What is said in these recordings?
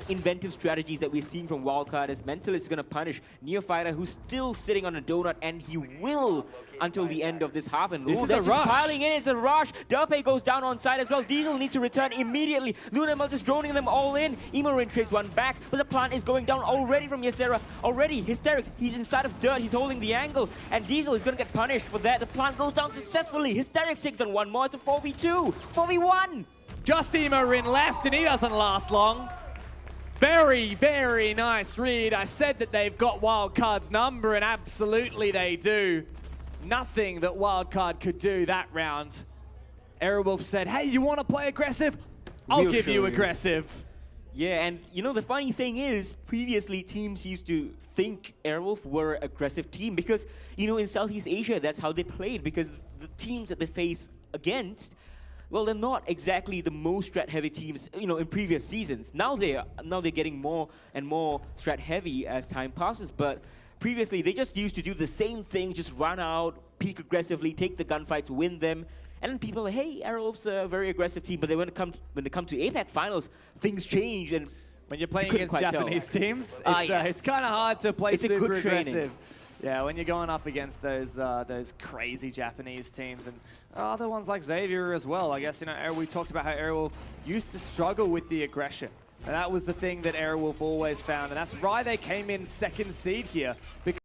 inventive strategies that we're seeing from Wildcard as Mental is going to punish Neophyter, who's still sitting on a donut, and he will until the end of this half. And this is they're a just rush. piling in. It's a rush. Derpe goes down on side as well. Diesel needs to return immediately. Lunamel just droning them all in. Imorin trades one back, but the plant is going down already from Ysera. Already, Hysterics, he's inside of dirt. He's holding the angle, and Diesel is going to get punished for that. The plant goes down successfully. Hysterics takes on one more. It's a 4v2. 4v1. Just Imorin left, and he doesn't last long. Very, very nice read. I said that they've got Wildcard's number, and absolutely they do. Nothing that Wildcard could do that round. Airwolf said, hey, you want to play aggressive? I'll give you aggressive. Yeah, and you know, the funny thing is, previously teams used to think Airwolf were an aggressive team because, you know, in Southeast Asia, that's how they played, because the teams that they face against, well, they're not exactly the most strat-heavy teams, you know, in previous seasons. Now they're getting more and more strat-heavy as time passes, but previously they just used to do the same thing, just run out, peak aggressively, take the gunfights, win them, and then people are like, hey, Airwolf's a very aggressive team, but then when they come to APAC finals, things change, and when you're playing against Japanese teams, it's kind of hard to play super aggressive. Yeah, when you're going up against those crazy Japanese teams and other ones like Xavier as well. I guess, you know, we talked about how Airwolf used to struggle with the aggression. And that was the thing that Airwolf always found. And that's why they came in second seed here. Because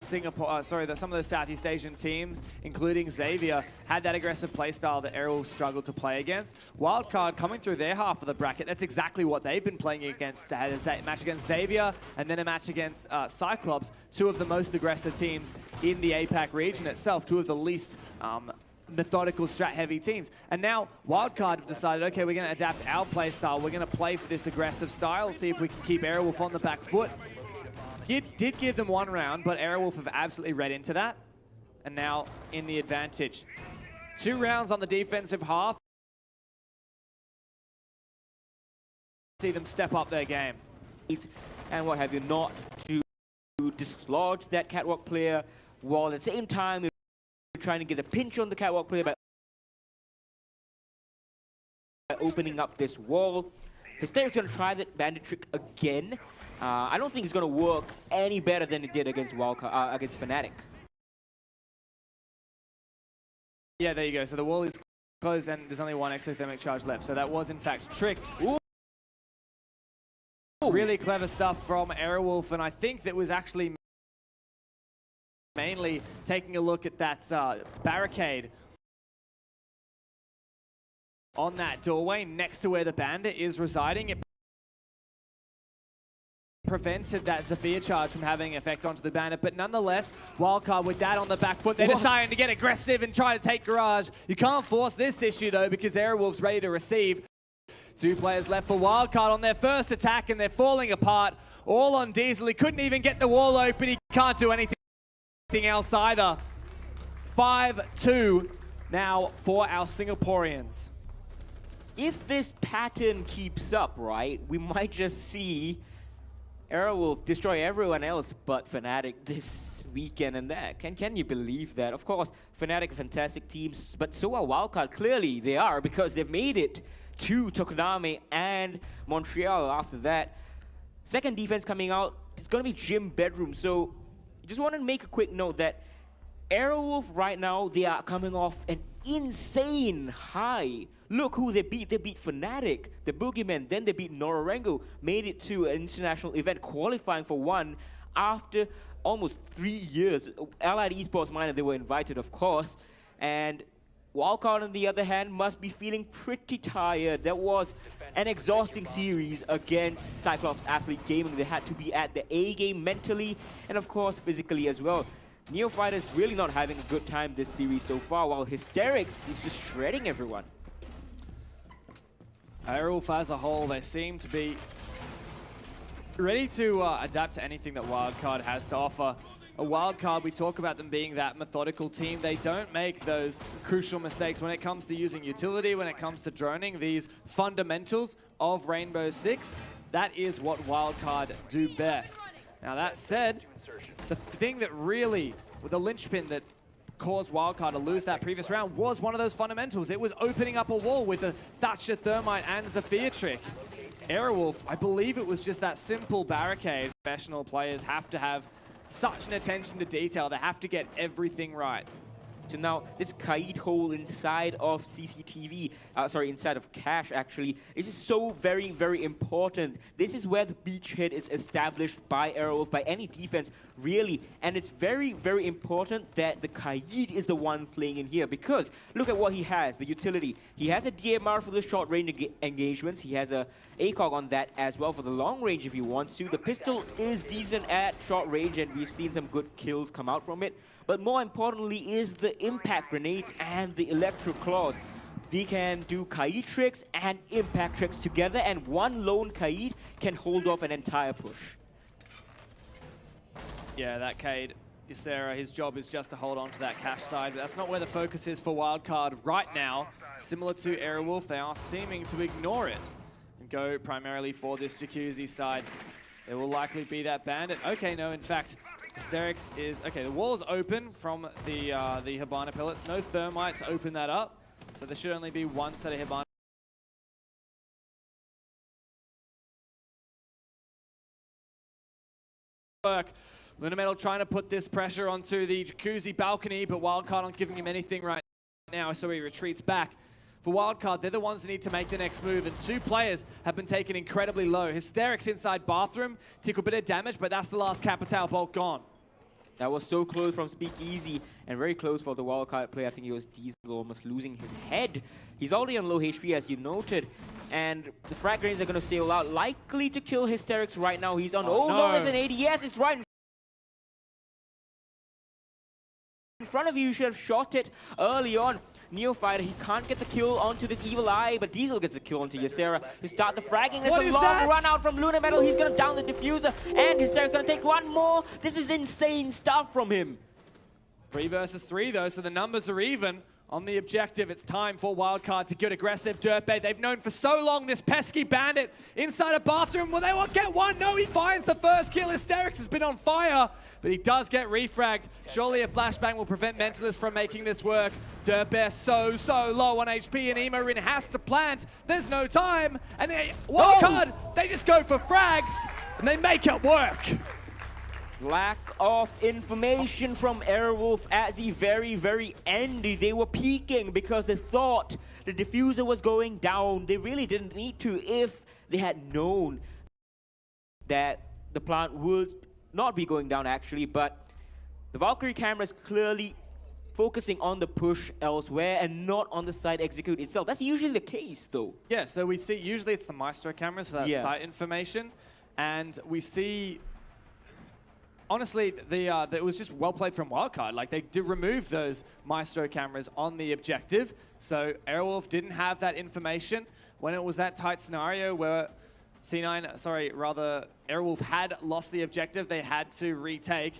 Singapore, some of the Southeast Asian teams, including Xavier, had that aggressive playstyle that Airwolf struggled to play against. Wildcard coming through their half of the bracket, that's exactly what they've been playing against. They had a match against Xavier and then a match against Cyclops, two of the most aggressive teams in the APAC region itself, two of the least methodical strat-heavy teams. And now Wildcard have decided, okay, we're going to adapt our playstyle. We're going to play for this aggressive style, see if we can keep Airwolf on the back foot. It did give them one round, but Airwolf have absolutely read into that. And now in the advantage. 2 rounds on the defensive half. See them step up their game. And what have you, not to dislodge that catwalk player, while at the same time they're trying to get a pinch on the catwalk player by opening up this wall. Hysteric's going to try that bandit trick again. I don't think it's going to work any better than it did against Wildcard, against Fnatic. Yeah, there you go. So the wall is closed and there's only one exothermic charge left. So that was in fact tricked. Ooh. Really clever stuff from Airwolf, and I think that was actually mainly taking a look at that barricade on that doorway next to where the bandit is residing. It prevented that Zephyr charge from having effect onto the bandit, but nonetheless, Wildcard with that on the back foot, they're deciding to get aggressive and try to take Garage. You can't force this issue though, because Airwolf's ready to receive. 2 players left for Wildcard on their first attack, and they're falling apart. All on Diesel. He couldn't even get the wall open. He can't do anything else either. 5-2 now for our Singaporeans. If this pattern keeps up, right, we might just see Airwolf destroy everyone else but Fnatic this weekend and that. Can you believe that? Of course, Fnatic are fantastic teams, but so are Wildcard. Clearly they are, because they've made it to Tokonami and Montreal after that. Second defense coming out, it's going to be Gym Bedroom. So just want to make a quick note that Airwolf right now, they are coming off an insane high. Look who they beat. They beat Fnatic, the Boogeyman, then they beat Norarengo, made it to an international event, qualifying for one after almost 3 years. Allied Esports Minor, they were invited, of course. And Wildcard, on the other hand, must be feeling pretty tired. That was an exhausting series against Cyclops Athlete Gaming. They had to be at the A game mentally and, of course, physically as well. Neophyter is really not having a good time this series so far, while Hysterics is just shredding everyone. Airwolf as a whole, they seem to be ready to adapt to anything that Wildcard has to offer. A Wildcard, we talk about them being that methodical team. They don't make those crucial mistakes when it comes to using utility, when it comes to droning, these fundamentals of Rainbow Six. That is what Wildcard do best. Now that said, the thing that really, with the linchpin that caused Wildcard to lose that previous round was one of those fundamentals. It was opening up a wall with the Thatcher Thermite and Zephyr trick. Airwolf, I believe it was just that simple barricade. Professional players have to have such an attention to detail. They have to get everything right. So now this kite hole inside of CCTV, inside of Cache actually, this is so very, very important. This is where the beachhead is established by Airwolf, by any defense, really. And it's very, very important that the Kaid is the one playing in here, because look at what he has, the utility. He has a DMR for the short range engagements. He has a ACOG on that as well for the long range if he wants to. The pistol is decent at short range, and we've seen some good kills come out from it. But more importantly is the impact grenades and the electro claws. They can do Kaid tricks and impact tricks together, and one lone Kaid can hold off an entire push. Yeah, that Kaid, Ysera, his job is just to hold on to that Cache side, but that's not where the focus is for Wildcard right now. Similar to Airwolf, they are seeming to ignore it and go primarily for this Jacuzzi side. There will likely be that bandit. Okay, no, in fact, Hysterics is... Okay, the wall's open from the Hibana pellets. No thermite to open that up. So there should only be one set of Hibana. Work. Lunametal trying to put this pressure onto the Jacuzzi balcony, but Wildcard aren't giving him anything right now, so he retreats back. For Wildcard, they're the ones that need to make the next move, and two players have been taken incredibly low. Hysterics inside bathroom, took a bit of damage, but that's the last Capital bolt gone. That was so close from Speakeasy, and very close for the Wildcard player. I think it was Diesel almost losing his head. He's already on low HP, as you noted, and the frag grenades are going to sail out, likely to kill Hysterics right now. He's on... Oh, no, there's an ADS. It's right in front of you. You should have shot it early on. Neophyter, he can't get the kill onto this Evil Eye, but Diesel gets the kill onto Ysera to start the fragging. There's a long run out from Lunametal. He's gonna down the diffuser, and Hysteric's gonna take one more. This is insane stuff from him. 3 versus 3 though, so the numbers are even. On the objective, it's time for Wildcard to get aggressive. Dirtbait, they've known for so long this pesky bandit inside a bathroom. Will they won't get one? No, he finds the first kill. Hysterics has been on fire, but he does get refragged. Surely a flashbang will prevent Mentalist from making this work. Dirtbear so low on HP, and Emorin has to plant. There's no time, and Wildcard, they just go for frags, and they make it work. Lack of information from Airwolf at the very, very end. They were peeking because they thought the diffuser was going down. They really didn't need to if they had known that the plant would not be going down actually, but the Valkyrie camera is clearly focusing on the push elsewhere and not on the site execute itself. That's usually the case though. Yeah, so we see usually it's the Maestro cameras for that site information, and we see... Honestly, it was just well played from Wildcard. Like, they did remove those Maestro cameras on the objective, so Airwolf didn't have that information when it was that tight scenario where Airwolf had lost the objective. They had to retake.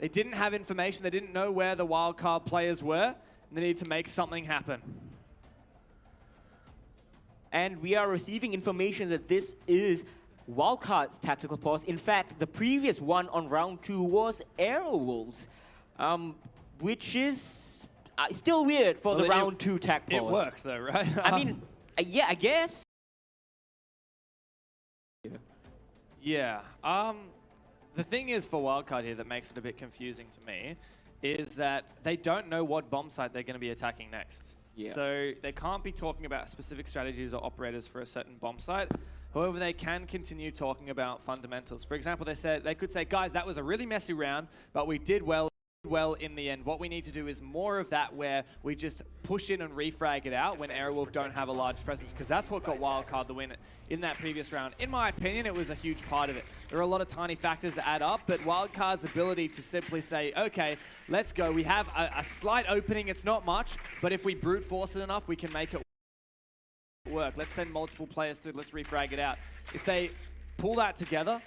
They didn't have information. They didn't know where the Wildcard players were, and they needed to make something happen. And we are receiving information that this is Wildcard's tactical pause. In fact, the previous one on round 2 was Airwolves, which is still weird for the round 2 tac pause. It worked though, right? I mean, yeah, I guess. Yeah. The thing is for Wildcard here that makes it a bit confusing to me is that they don't know what bomb site they're going to be attacking next. Yeah. So they can't be talking about specific strategies or operators for a certain bomb site. However, they can continue talking about fundamentals. For example, they could say, guys, that was a really messy round, but we did well in the end. What we need to do is more of that where we just push in and refrag it out when Airwolf don't have a large presence, because that's what got Wildcard the win in that previous round. In my opinion, it was a huge part of it. There are a lot of tiny factors that add up, but Wildcard's ability to simply say, okay, let's go. We have a slight opening. It's not much, but if we brute force it enough, we can make it work. Let's send multiple players through. Let's refrag it out. If they pull that together,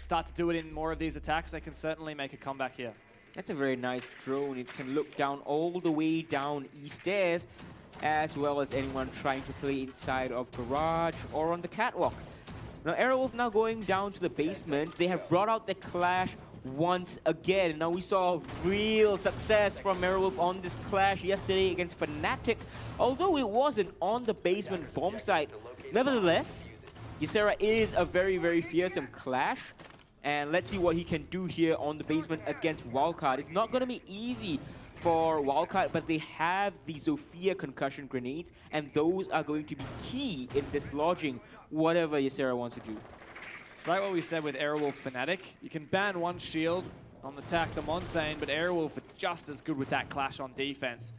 start to do it in more of these attacks, they can certainly make a comeback here. That's a very nice drone. It can look down all the way down east stairs, as well as anyone trying to play inside of garage or on the catwalk. Now Airwolf now going down to the basement. They have brought out the Clash once again. Now we saw real success from Airwolf on this clash yesterday against Fnatic, although it wasn't on the basement bomb site. Nevertheless, Ysera is a very, very fearsome clash, and let's see what he can do here on the basement against Wildcard. It's not going to be easy for Wildcard, but they have the Zofia concussion grenades, and those are going to be key in dislodging whatever Ysera wants to do. It's like what we said with Airwolf Fnatic. You can ban one shield on the attack, the Monsane, but Airwolf are just as good with that clash on defense.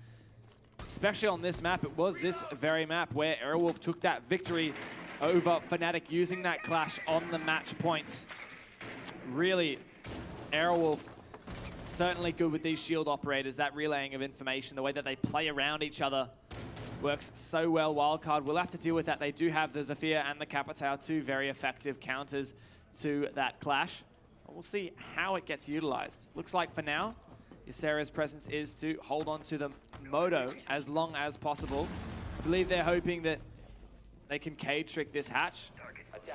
Especially on this map, it was this very map where Airwolf took that victory over Fnatic using that clash on the match points. Really, Airwolf certainly good with these shield operators, that relaying of information, the way that they play around each other works so well. Wildcard will have to deal with that. They do have the Zofia and the Capitao, two very effective counters to that clash. We'll see how it gets utilized. Looks like for now, Ysera's presence is to hold on to the Moto as long as possible. I believe they're hoping that they can cage trick this hatch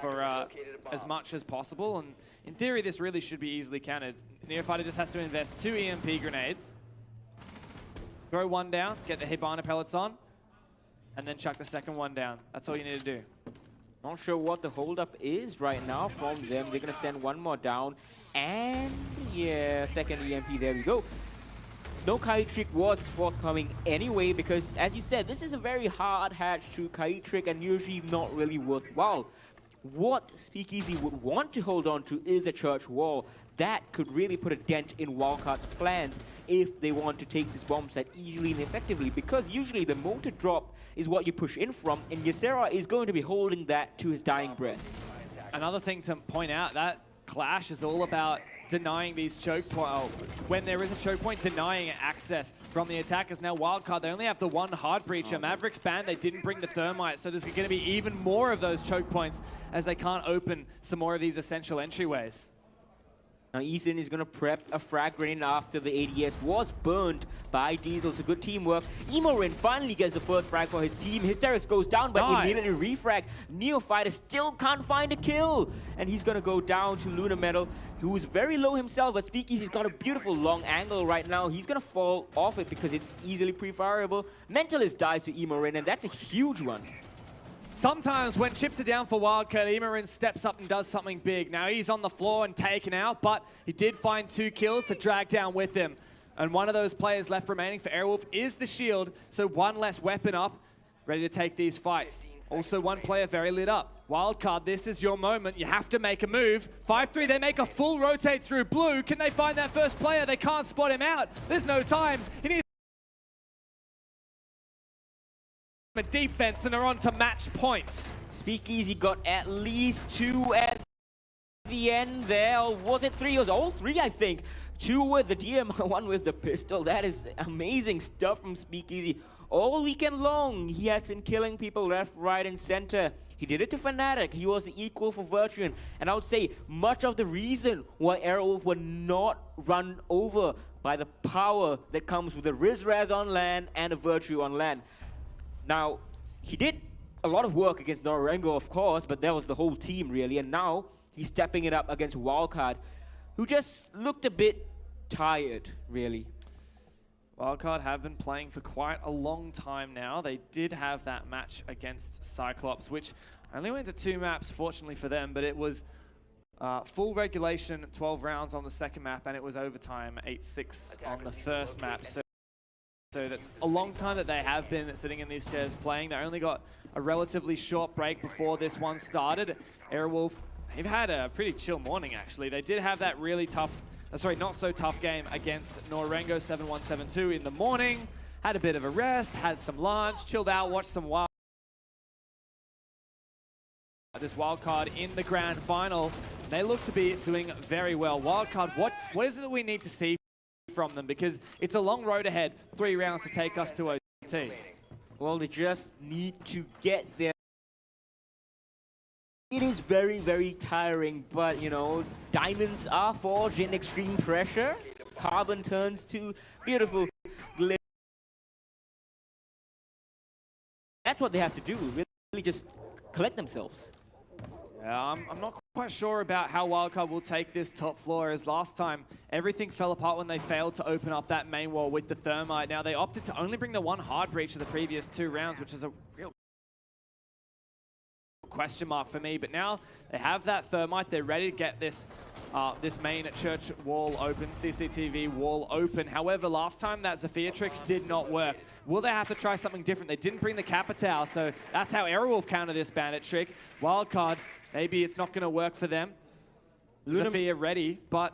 for as much as possible. And in theory, this really should be easily countered. Neofighter just has to invest 2 EMP grenades, throw one down, get the Hibana pellets on, and then chuck the second one down. That's all you need to do. Not sure what the holdup is right now from them. They're going to send one more down. And yeah, second EMP, there we go. No kite trick was forthcoming anyway, because as you said, this is a very hard hatch to kite trick and usually not really worthwhile. What Speakeasy would want to hold on to is a church wall. That could really put a dent in Wildcard's plans if they want to take this bomb site easily and effectively, because usually the motor drop is what you push in from, and Ysera is going to be holding that to his dying breath. Another thing to point out, that clash is all about denying these choke points. When there is a choke point, denying access from the attackers. Now Wildcard, they only have the one hard breacher. Mavericks banned, they didn't bring the thermite, so there's going to be even more of those choke points as they can't open some more of these essential entryways. Now Ethan is going to prep a frag grenade after the ADS was burned by Diesel. So good teamwork. Emorin finally gets the first frag for his team. Hysterix goes down, but immediately refrag. Neofighter still can't find a kill. And he's going to go down to Lunar Metal, who's very low himself, but Speakeasy's got a beautiful long angle right now. He's going to fall off it because it's easily pre-fireable. Mentalist dies to Emorin, and that's a huge one. Sometimes when chips are down for Wildcard, Emorin steps up and does something big. Now he's on the floor and taken out, but he did find 2 kills to drag down with him. And one of those players left remaining for Airwolf is the shield, so one less weapon up, ready to take these fights. Also one player very lit up. Wildcard, this is your moment. You have to make a move. 5-3, they make a full rotate through blue. Can they find that first player? They can't spot him out. There's no time. He needs defense, and are on to match points. Speakeasy got at least 2 at the end there, or was it 3? It was all 3, I think. 2 with the DM, 1 with the pistol. That is amazing stuff from Speakeasy. All weekend long, he has been killing people left, right, and center. He did it to Fnatic. He was the equal for Virtuan. And I would say much of the reason why Airwolf were not run over by the power that comes with the Rizraz on land and a Virtue on land. Now, he did a lot of work against Norengo, of course, but that was the whole team, really. And now he's stepping it up against Wildcard, who just looked a bit tired, really. Wildcard have been playing for quite a long time now. They did have that match against Cyclops, which only went to 2 maps, fortunately for them, but it was full regulation, 12 rounds on the second map, and it was overtime, 8-6 on the first map. So that's a long time that they have been sitting in these chairs playing. They only got a relatively short break before this one started. Airwolf, they've had a pretty chill morning, actually. They did have that really tough, not so tough game against Norengo 7-1-7-2 in the morning. Had a bit of a rest, had some lunch, chilled out, watched some this Wildcard in the grand final. They look to be doing very well. Wildcard, what is it that we need to see from them, because it's a long road ahead, 3 rounds to take us to OT. Well, they just need to get there. It is very, very tiring, but you know, diamonds are forged in extreme pressure. Carbon turns to beautiful glitter. That's what they have to do, really just collect themselves. Yeah, I'm not quite sure about how Wildcard will take this top floor, as last time everything fell apart when they failed to open up that main wall with the Thermite. Now they opted to only bring the one hard breach of the previous 2 rounds, which is a real question mark for me, but now they have that Thermite. They're ready to get this this main church wall open, CCTV wall open. However, last time that Zofia trick did not work. Will they have to try something different? They didn't bring the Capitao, so that's how Airwolf counter this bandit trick. Wildcard, maybe it's not going to work for them. Zofia ready, but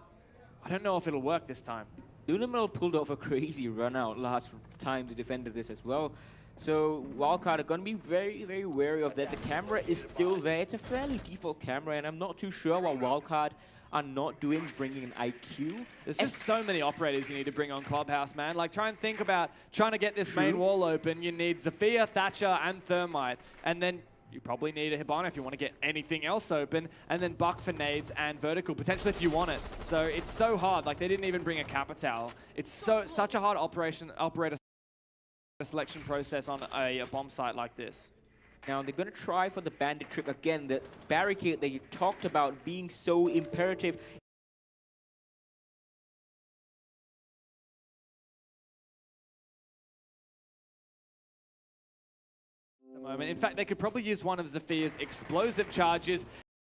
I don't know if it'll work this time. Lunamel pulled off a crazy run out last time to defend this as well. So Wildcard are going to be very, very wary of that. The camera is still there. It's a fairly default camera, and I'm not too sure what Wildcard are not doing, bringing an IQ. There's just so many operators you need to bring on Clubhouse, man. Like, try and think about trying to get this main wall open. You need Zofia, Thatcher, and Thermite. And then you probably need a Hibana if you want to get anything else open. And then Buck for nades and vertical, potentially if you want it. So it's so hard. Like, they didn't even bring a Capitao. It's such a hard operator selection process on a bomb site like this. Now they're going to try for the bandit trick again. The barricade that you talked about being so imperative. In fact, they could probably use one of Zofia's explosive charges